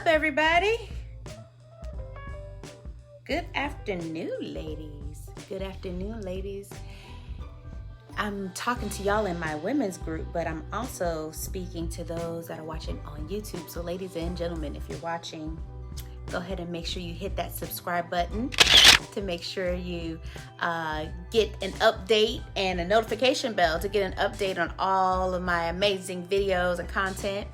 up, everybody? Good afternoon, ladies. Good afternoon, ladies. I'm talking to y'all in my women's group, but I'm also speaking to those that are watching on YouTube. So ladies and gentlemen, if you're watching, go ahead and make sure you hit that subscribe button to make sure you get an update and a notification bell to get an update on all of my amazing videos and content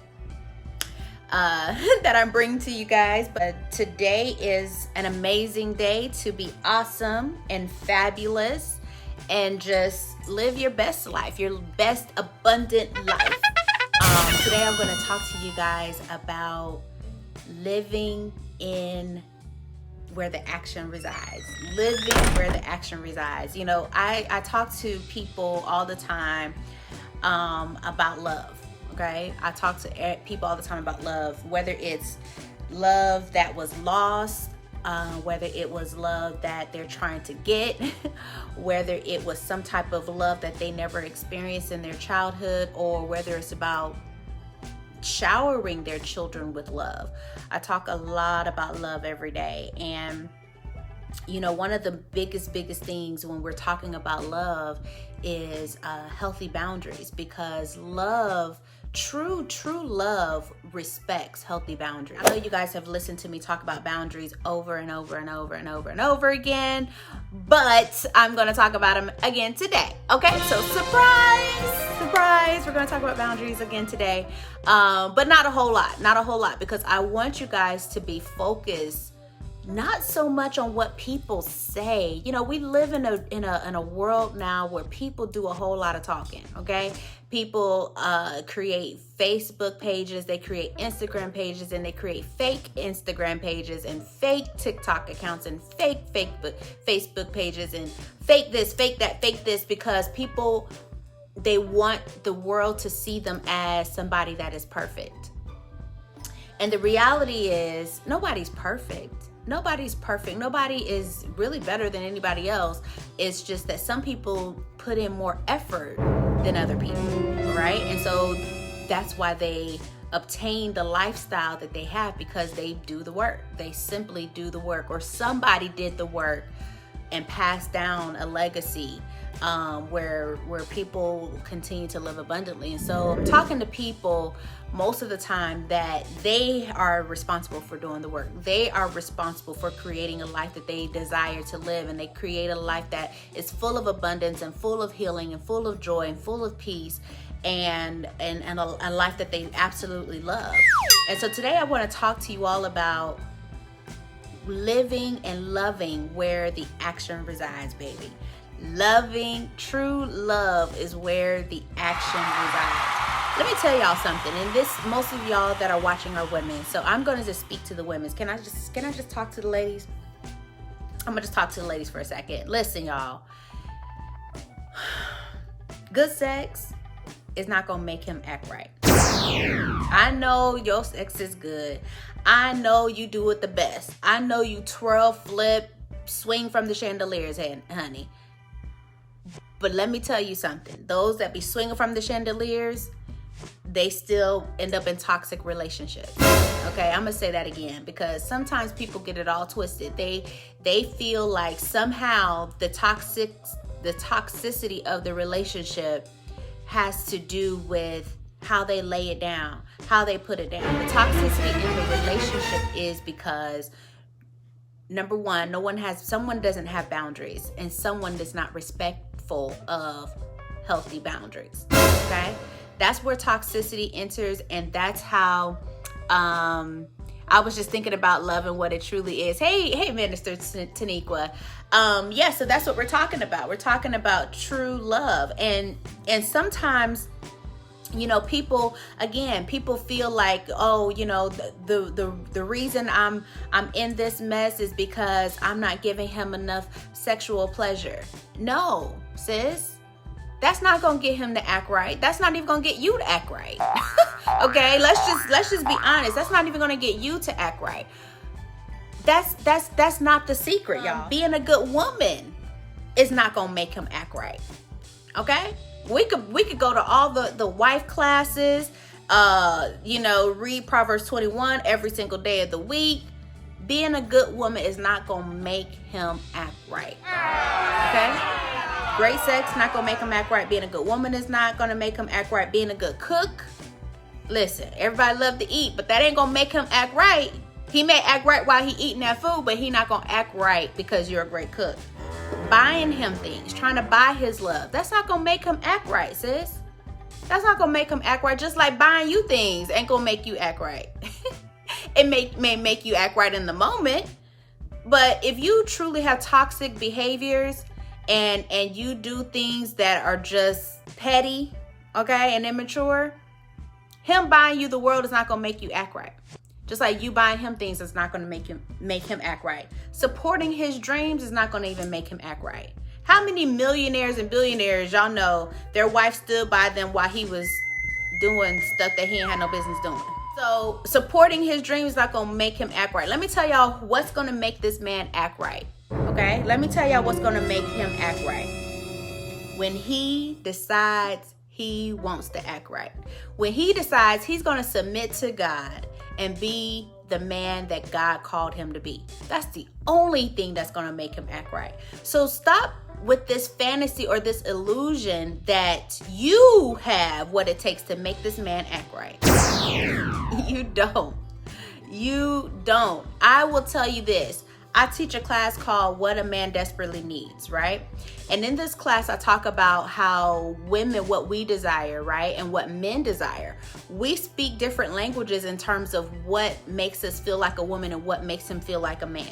that I'm bringing to you guys. But today is an amazing day to be awesome and fabulous and just live your best life, your best abundant life. Today I'm going to talk to you guys about living in where the action resides. Living where the action resides. You know, I talk to people all the time about love. Okay, I talk to people all the time about love, whether it's love that was lost, whether it was love that they're trying to get, whether it was some type of love that they never experienced in their childhood, or whether it's about showering their children with love. I talk a lot about love every day. And you know, one of the biggest things when we're talking about love is healthy boundaries, because love, true love, respects healthy boundaries. I know you guys have listened to me talk about boundaries over and over again, but I'm going to talk about them again today. Okay, so surprise, we're going to talk about boundaries again today, but not a whole lot, because I want you guys to be focused not so much on what people say. You know, we live in a world now where people do a whole lot of talking. Okay, people create Facebook pages, they create Instagram pages, and they create fake Instagram pages and fake TikTok accounts and fake Facebook pages and fake this, fake that, fake this, because people, they want the world to see them as somebody that is perfect. And the reality is nobody's perfect. Nobody's perfect. Nobody is really better than anybody else. It's just that some people put in more effort than other people, right? And so that's why they obtain the lifestyle that they have, because they do the work. They simply do the work, or somebody did the work and passed down a legacy where people continue to live abundantly. And so I'm talking to people most of the time that they are responsible for doing the work. They are responsible for creating a life that they desire to live, and they create a life that is full of abundance and full of healing and full of joy and full of peace, and a life that they absolutely love. And so today I want to talk to you all about living and loving where the action resides, baby. Loving, true love is where the action resides. Let me tell y'all something, and this, most of y'all that are watching are women, so I'm going to just speak to the women. Can I just talk to the ladies? I'm going to just talk to the ladies for a second. Listen, y'all. Good sex is not going to make him act right. I know your sex is good. I know you do it the best. I know you twirl, flip, swing from the chandeliers, honey. But let me tell you something. Those that be swinging from the chandeliers, they still end up in toxic relationships. Okay, I'm gonna say that again, because sometimes people get it all twisted. They feel like somehow the toxicity of the relationship has to do with how they lay it down, how they put it down. The toxicity in the relationship is because, number one, someone doesn't have boundaries, and someone is not respectful of healthy boundaries. Okay, that's where toxicity enters, and that's how I was just thinking about love and what it truly is. Hey, Minister Taniqua. Yeah, so that's what we're talking about. We're talking about true love, and sometimes, you know, people feel like, oh, you know, the reason I'm in this mess is because I'm not giving him enough sexual pleasure. No, sis, that's not gonna get him to act right. That's not even gonna get you to act right. Okay, let's just be honest. That's not even gonna get you to act right. That's not the secret, y'all. Being a good woman is not gonna make him act right. Okay? We could go to all the wife classes, Read Proverbs 21 every single day of the week. Being a good woman is not going to make him act right. Okay? Great sex not going to make him act right. Being a good woman is not going to make him act right. Being a good cook, listen, everybody love to eat, but that ain't going to make him act right. He may act right while he eating that food, but he not going to act right because you're a great cook. Buying him things, trying to buy his love, that's not going to make him act right, sis. That's not going to make him act right. Just like buying you things ain't going to make you act right. It may make you act right in the moment, but if you truly have toxic behaviors and you do things that are just petty, okay, and immature, him buying you the world is not going to make you act right. Just like you buying him things is not going to make him act right. Supporting his dreams is not going to even make him act right. How many millionaires and billionaires y'all know their wife stood by them while he was doing stuff that he ain't had no business doing? So supporting his dreams is not going to make him act right. Let me tell y'all what's going to make this man act right. Okay? Let me tell y'all what's going to make him act right. When he decides he wants to act right. When he decides he's going to submit to God and be the man that God called him to be. That's the only thing that's going to make him act right. So stop with this fantasy or this illusion that you have what it takes to make this man act right. You don't. You don't. I will tell you this. I teach a class called What a Man Desperately Needs, right? And in this class, I talk about how women, what we desire, right? And what men desire. We speak different languages in terms of what makes us feel like a woman and what makes him feel like a man,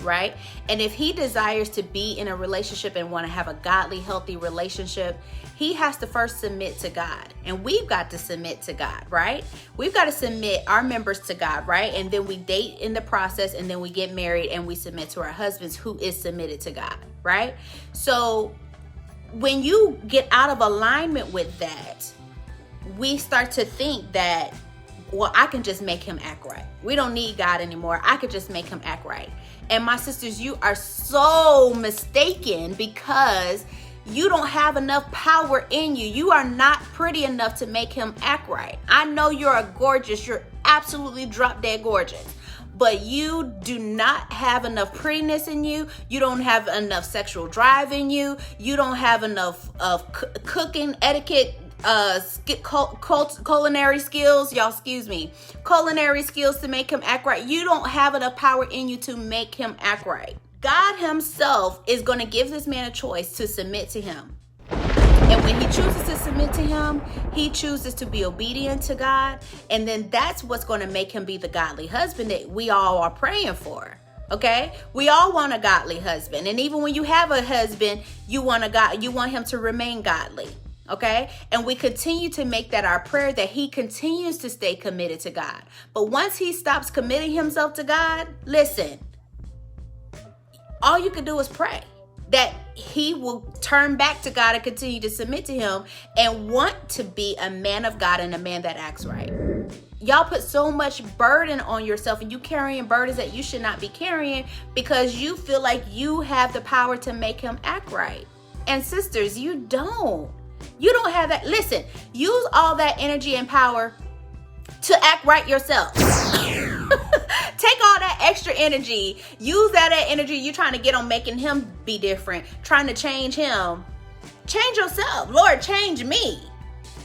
right? And if he desires to be in a relationship and want to have a godly, healthy relationship, he has to first submit to God. And we've got to submit to God, right? We've got to submit our members to God, right? And then we date in the process, and then we get married and we submit to our husbands who is submitted to God, right? So when you get out of alignment with that, we start to think that, well, I can just make him act right. We don't need God anymore. I could just make him act right. And my sisters, you are so mistaken, because you don't have enough power in you. You are not pretty enough to make him act right. I know you're gorgeous. You're absolutely drop dead gorgeous. But you do not have enough prettiness in you. You don't have enough sexual drive in you. You don't have enough of cooking etiquette, culinary skills, culinary skills to make him act right. You don't have enough power in you to make him act right. God himself is going to give this man a choice to submit to him. And when he chooses to submit to him, he chooses to be obedient to God. And then that's what's going to make him be the godly husband that we all are praying for. Okay? We all want a godly husband. And even when you have a husband, you want him to remain godly. Okay? And we continue to make that our prayer, that he continues to stay committed to God. But once he stops committing himself to God, listen, all you can do is pray that he will turn back to God and continue to submit to him and want to be a man of God and a man that acts right. Y'all put so much burden on yourself, and you carrying burdens that you should not be carrying because you feel like you have the power to make him act right. And sisters, you don't. You don't have that. Listen, use all that energy and power to act right yourself. Take all that extra energy. Use that energy you're trying to get on making him be different, trying to change him. Change yourself. Lord, change me.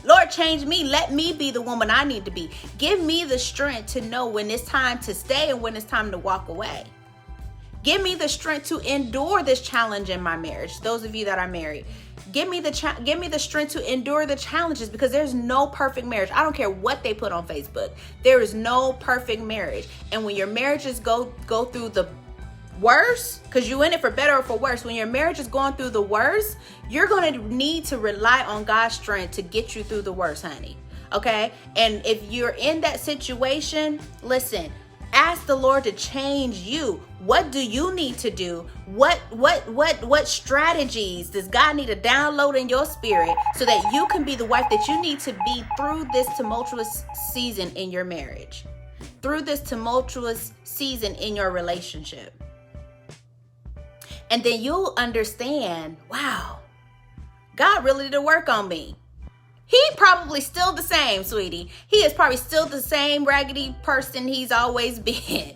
Lord, change me. Let me be the woman I need to be. Give me the strength to know when it's time to stay and when it's time to walk away. Give me the strength to endure this challenge in my marriage. Those of you that are married, give me the strength to endure the challenges, because there's no perfect marriage. I don't care what they put on Facebook. There is no perfect marriage. And when your marriages go through the worst, because you're in it for better or for worse, when your marriage is going through the worst, you're going to need to rely on God's strength to get you through the worst, honey. Okay? And if you're in that situation, listen, ask the Lord to change you. What do you need to do? What strategies does God need to download in your spirit so that you can be the wife that you need to be through this tumultuous season in your marriage, through this tumultuous season in your relationship? And then you'll understand, wow, God really did work on me. He probably still the same, sweetie. He is probably still the same raggedy person he's always been.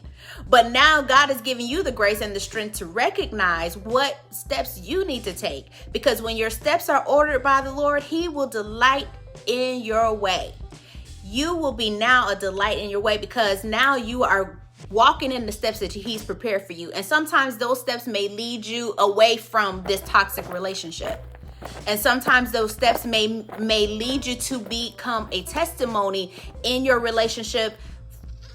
But now God is giving you the grace and the strength to recognize what steps you need to take. Because when your steps are ordered by the Lord, he will delight in your way. You will be now a delight in your way because now you are walking in the steps that he's prepared for you. And sometimes those steps may lead you away from this toxic relationship. And sometimes those steps may lead you to become a testimony in your relationship,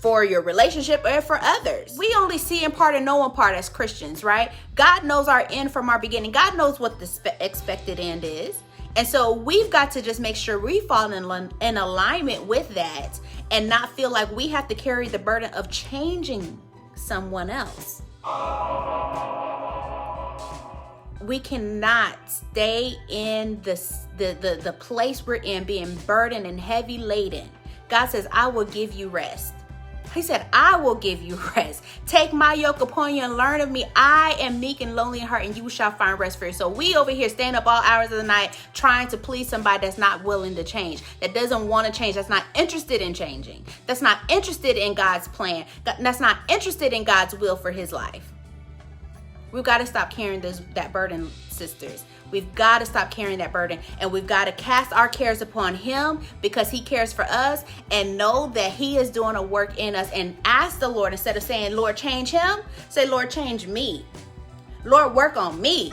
for your relationship or for others. We only see in part and know in part as Christians, right? God knows our end from our beginning. God knows what the expected end is. And so we've got to just make sure we fall in alignment with that and not feel like we have to carry the burden of changing someone else. We cannot stay in the place we're in being burdened and heavy laden. God says, I will give you rest. He said, I will give you rest. Take my yoke upon you and learn of me. I am meek and lonely in heart, and you shall find rest for you. So we over here staying up all hours of the night trying to please somebody that's not willing to change, that doesn't want to change, that's not interested in changing, that's not interested in God's plan, that's not interested in God's will for his life. We've got to stop carrying that burden, sisters. We've got to stop carrying that burden, and we've got to cast our cares upon him because he cares for us, and know that he is doing a work in us. And ask the Lord, instead of saying, Lord, change him, say, Lord, change me. Lord, work on me.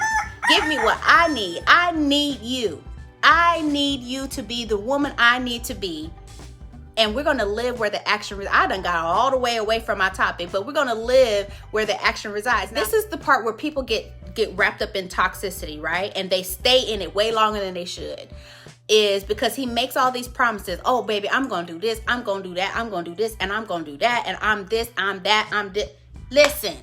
Give me what I need. I need you. I need you to be the woman I need to be. And we're going to live where the action resides. I done got all the way away from my topic, but we're going to live where the action resides. Now, this is the part where people get wrapped up in toxicity, right? And they stay in it way longer than they should. Is because he makes all these promises. Oh, baby, I'm going to do this. I'm going to do that. I'm going to do this. And I'm going to do that. And I'm this, I'm that, I'm this. Listen,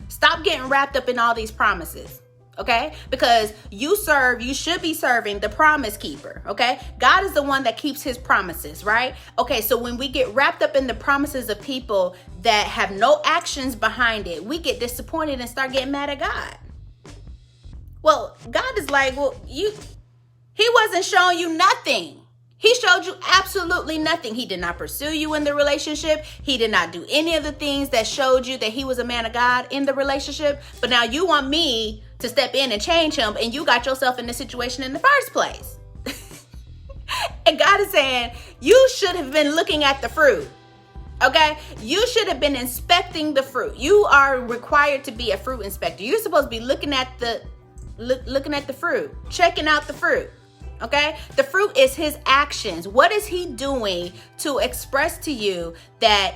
stop getting wrapped up in all these promises. Okay? Because you should be serving the promise keeper. Okay? God is the one that keeps his promises, right? Okay, so when we get wrapped up in the promises of people that have no actions behind it, we get disappointed and start getting mad at God. Well, God is like, well, he wasn't showing you nothing. He showed you absolutely nothing. He did not pursue you in the relationship. He did not do any of the things that showed you that he was a man of God in the relationship. But now you want me to step in and change him, and you got yourself in this situation in the first place. And God is saying, you should have been looking at the fruit. Okay? You should have been inspecting the fruit. You are required to be a fruit inspector. You're supposed to be looking at the fruit, checking out the fruit. Okay? The fruit is his actions. What is he doing to express to you that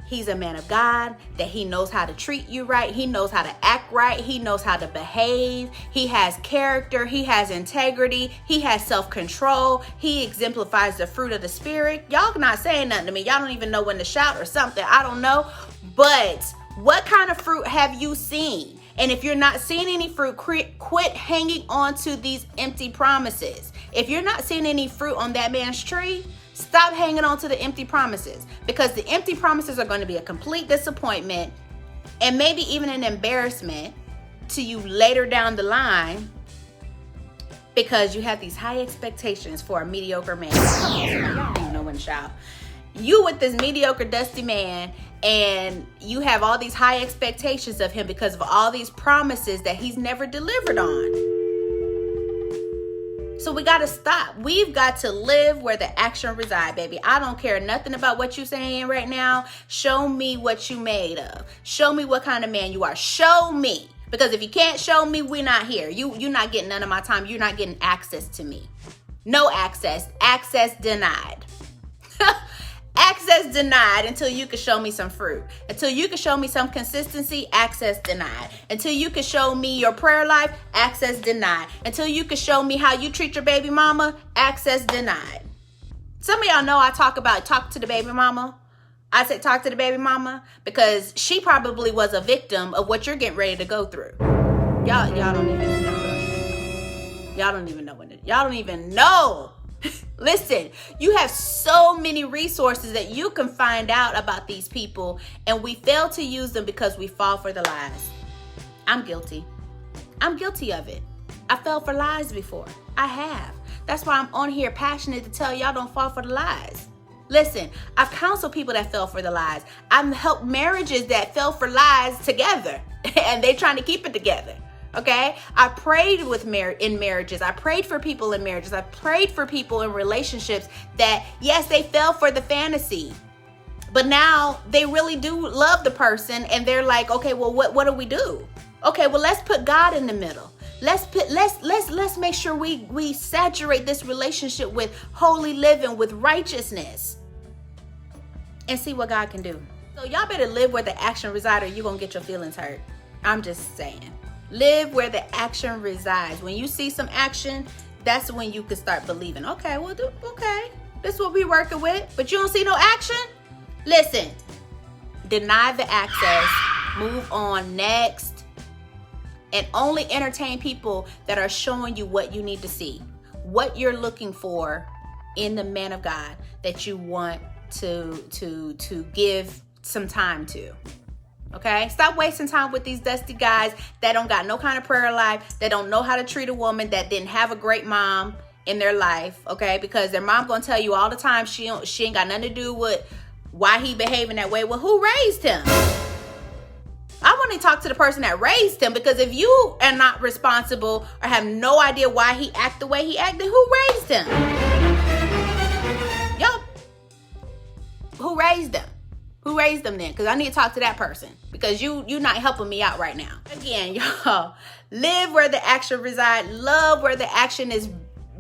he's a man of God, that he knows how to treat you right, he knows how to act right, he knows how to behave, he has character, he has integrity, he has self-control, he exemplifies the fruit of the Spirit. Y'all not saying nothing to me. Y'all don't even know when to shout or something. I don't know. But what kind of fruit have you seen? And if you're not seeing any fruit, quit hanging on to these empty promises. If you're not seeing any fruit on that man's tree, stop hanging on to the empty promises, because the empty promises are going to be a complete disappointment and maybe even an embarrassment to you later down the line, because you have these high expectations for a mediocre man. Y'all don't even know when to shout. You with this mediocre, dusty man, and you have all these high expectations of him because of all these promises that he's never delivered on. So we got to stop. We've got to live where the action resides, baby. I don't care nothing about what you're saying right now. Show me what you made of. Show me what kind of man you are. Show me. Because if you can't show me, we're not here. You're not getting none of my time. You're not getting access to me. No access. Access denied. Access denied until you can show me some fruit. Until you can show me some consistency, access denied. Until you can show me your prayer life, access denied. Until you can show me how you treat your baby mama, access denied. Some of y'all know I talk to the baby mama. I said talk to the baby mama because she probably was a victim of what you're getting ready to go through. Y'all don't even know. Y'all don't even know. Listen, you have so many resources that you can find out about these people, and we fail to use them because we fall for the lies. I'm guilty. I'm guilty of it. I fell for lies before. I have. That's why I'm on here passionate to tell y'all don't fall for the lies. Listen, I've counseled people that fell for the lies. I've helped marriages that fell for lies together and they're trying to keep it together. Okay? I prayed in marriages. I prayed for people in marriages. I prayed for people in relationships that, yes, they fell for the fantasy, but now they really do love the person and they're like, okay, well, what do we do? Okay, well, let's put God in the middle. Let's make sure we saturate this relationship with holy living, with righteousness, and see what God can do. So y'all better live where the action resides, or you're gonna get your feelings hurt. I'm just saying. Live where the action resides. When you see some action, that's when you can start believing. Okay, well, okay, this is what we working with, but you don't see no action? Listen, deny the access, move on, next. And only entertain people that are showing you what you need to see, what you're looking for in the man of God that you want to give some time to. Okay? Stop wasting time with these dusty guys that don't got no kind of prayer life, that don't know how to treat a woman, that didn't have a great mom in their life, okay? Because their mom gonna tell you all the time she ain't got nothing to do with why he behaving that way. Well, who raised him? I want to talk to the person that raised him, because if you are not responsible or have no idea why he acted the way he acted, who raised him? Yup. Who raised him? Who raised them then? Because I need to talk to that person, because you're not helping me out right now. Again, y'all, live where the action resides. Love where the action is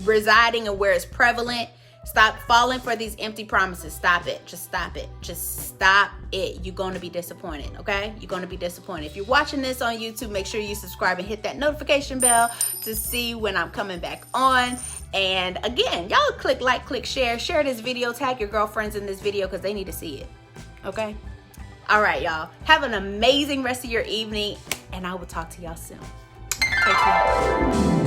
residing and where it's prevalent. Stop falling for these empty promises. Stop it. Just stop it. Just stop it. You're going to be disappointed, okay? You're going to be disappointed. If you're watching this on YouTube, make sure you subscribe and hit that notification bell to see when I'm coming back on. And again, y'all click like, click share. Share this video. Tag your girlfriends in this video because they need to see it, okay? All right, y'all. Have an amazing rest of your evening, and I will talk to y'all soon. Take care.